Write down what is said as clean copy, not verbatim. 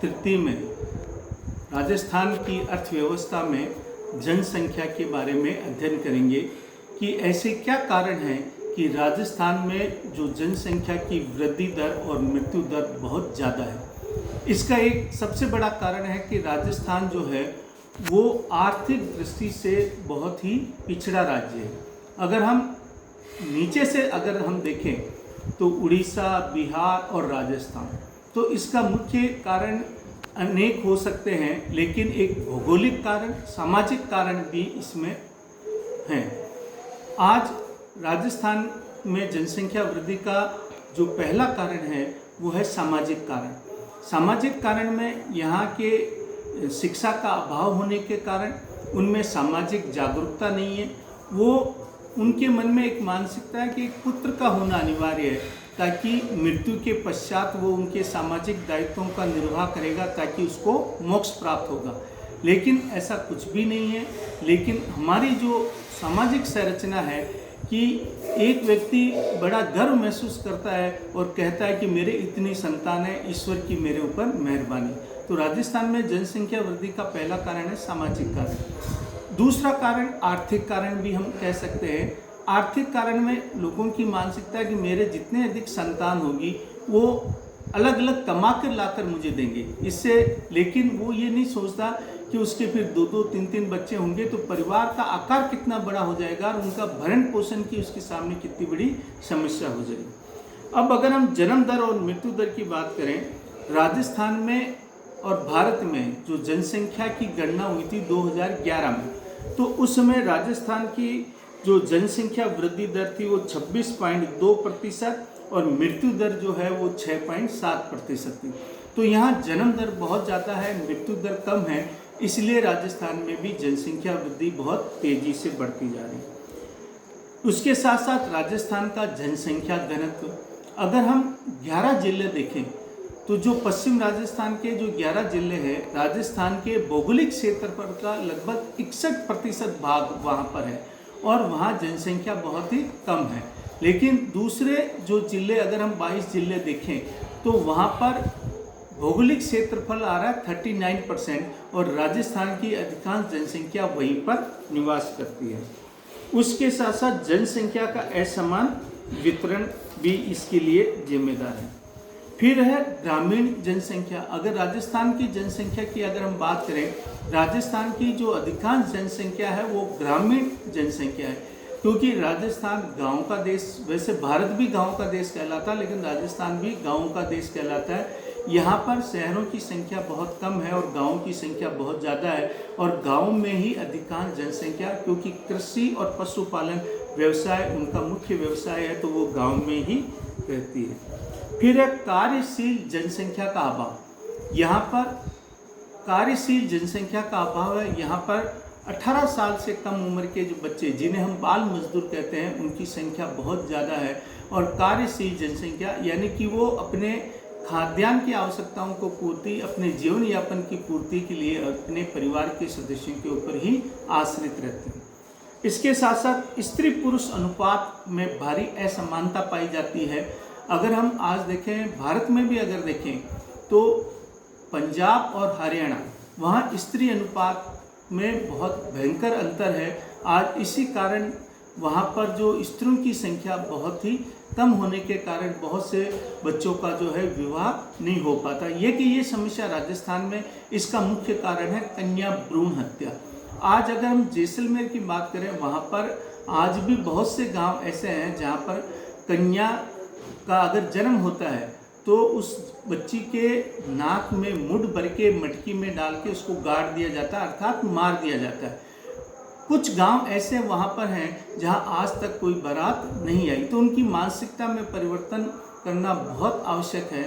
तृतीय में राजस्थान की अर्थव्यवस्था में जनसंख्या के बारे में अध्ययन करेंगे कि ऐसे क्या कारण हैं कि राजस्थान में जो जनसंख्या की वृद्धि दर और मृत्यु दर बहुत ज़्यादा है। इसका एक सबसे बड़ा कारण है कि राजस्थान जो है वो आर्थिक दृष्टि से बहुत ही पिछड़ा राज्य है। अगर हम नीचे से हम देखें तो उड़ीसा, बिहार और राजस्थान, तो इसका मुख्य कारण अनेक हो सकते हैं, लेकिन एक भौगोलिक कारण, सामाजिक कारण भी इसमें हैं। आज राजस्थान में जनसंख्या वृद्धि का जो पहला कारण है वो है सामाजिक कारण। सामाजिक कारण में यहाँ के शिक्षा का अभाव होने के कारण उनमें सामाजिक जागरूकता नहीं है। वो उनके मन में एक मानसिकता है कि एक पुत्र का होना अनिवार्य है ताकि मृत्यु के पश्चात वो उनके सामाजिक दायित्वों का निर्वाह करेगा, ताकि उसको मोक्ष प्राप्त होगा। लेकिन ऐसा कुछ भी नहीं है। लेकिन हमारी जो सामाजिक संरचना है कि एक व्यक्ति बड़ा गर्व महसूस करता है और कहता है कि मेरे इतनी संतान है, ईश्वर की मेरे ऊपर मेहरबानी। तो राजस्थान में जनसंख्या वृद्धि का पहला कारण है सामाजिक कारण। दूसरा कारण आर्थिक कारण भी हम कह सकते हैं। आर्थिक कारण में लोगों की मानसिकता है कि मेरे जितने अधिक संतान होगी वो अलग अलग कमा कर लाकर मुझे देंगे इससे, लेकिन वो ये नहीं सोचता कि उसके फिर 2-2, 3-3 बच्चे होंगे तो परिवार का आकार कितना बड़ा हो जाएगा और उनका भरण पोषण की उसके सामने कितनी बड़ी समस्या हो जाएगी। अब अगर हम जन्म दर और मृत्यु दर की बात करें, राजस्थान में और भारत में जो जनसंख्या की गणना हुई थी 2011 में, तो उस समय राजस्थान की जो जनसंख्या वृद्धि दर थी वो 26.2% और मृत्यु दर जो है वो 6.7% थी। तो यहाँ जन्म दर बहुत ज़्यादा है, मृत्यु दर कम है, इसलिए राजस्थान में भी जनसंख्या वृद्धि बहुत तेज़ी से बढ़ती जा रही है। उसके साथ साथ राजस्थान का जनसंख्या घनत्व, अगर हम 11 जिले देखें तो जो पश्चिम राजस्थान के जो 11 जिले हैं, राजस्थान के भौगोलिक क्षेत्रफल का लगभग 61% भाग वहाँ पर है और वहाँ जनसंख्या बहुत ही कम है। लेकिन दूसरे जो जिले, अगर हम 22 जिले देखें तो वहाँ पर भौगोलिक क्षेत्रफल आ रहा है 39% और राजस्थान की अधिकांश जनसंख्या वहीं पर निवास करती है। उसके साथ साथ जनसंख्या का असमान वितरण भी इसके लिए जिम्मेदार है। फिर है ग्रामीण जनसंख्या। अगर राजस्थान की जनसंख्या की अगर हम बात करें, राजस्थान की जो अधिकांश जनसंख्या है वो ग्रामीण जनसंख्या है, क्योंकि राजस्थान गांव का देश, वैसे भारत भी गांव का देश कहलाता है लेकिन राजस्थान भी गांव का देश कहलाता है। यहाँ पर शहरों की संख्या बहुत कम है और गाँव की संख्या बहुत ज़्यादा है और गाँव में ही अधिकांश जनसंख्या, क्योंकि कृषि और पशुपालन व्यवसाय उनका मुख्य व्यवसाय है, तो वो गाँव में ही रहती है। फिर है कार्यशील जनसंख्या का अभाव। यहाँ पर कार्यशील जनसंख्या का अभाव है। यहाँ पर 18 साल से कम उम्र के जो बच्चे, जिन्हें हम बाल मजदूर कहते हैं, उनकी संख्या बहुत ज़्यादा है। और कार्यशील जनसंख्या यानी कि वो अपने खाद्यान्न की आवश्यकताओं को पूर्ति, अपने जीवन यापन की पूर्ति के लिए अपने परिवार के सदस्यों के ऊपर ही आश्रित रहते हैं। इसके साथ साथ स्त्री पुरुष अनुपात में भारी असमानता पाई जाती है। अगर हम आज देखें, भारत में भी अगर देखें तो पंजाब और हरियाणा, वहाँ स्त्री अनुपात में बहुत भयंकर अंतर है। आज इसी कारण वहाँ पर जो स्त्रियों की संख्या बहुत ही कम होने के कारण बहुत से बच्चों का जो है विवाह नहीं हो पाता। ये समस्या राजस्थान में, इसका मुख्य कारण है कन्या भ्रूण हत्या। आज अगर हम जैसलमेर की बात करें, वहाँ पर आज भी बहुत से गांव ऐसे हैं जहाँ पर कन्या का अगर जन्म होता है तो उस बच्ची के नाक में मुड़ भर के मटकी में डाल के उसको गाड़ दिया जाता है, अर्थात मार दिया जाता है। कुछ गांव ऐसे वहाँ पर हैं जहाँ आज तक कोई बारात नहीं आई। तो उनकी मानसिकता में परिवर्तन करना बहुत आवश्यक है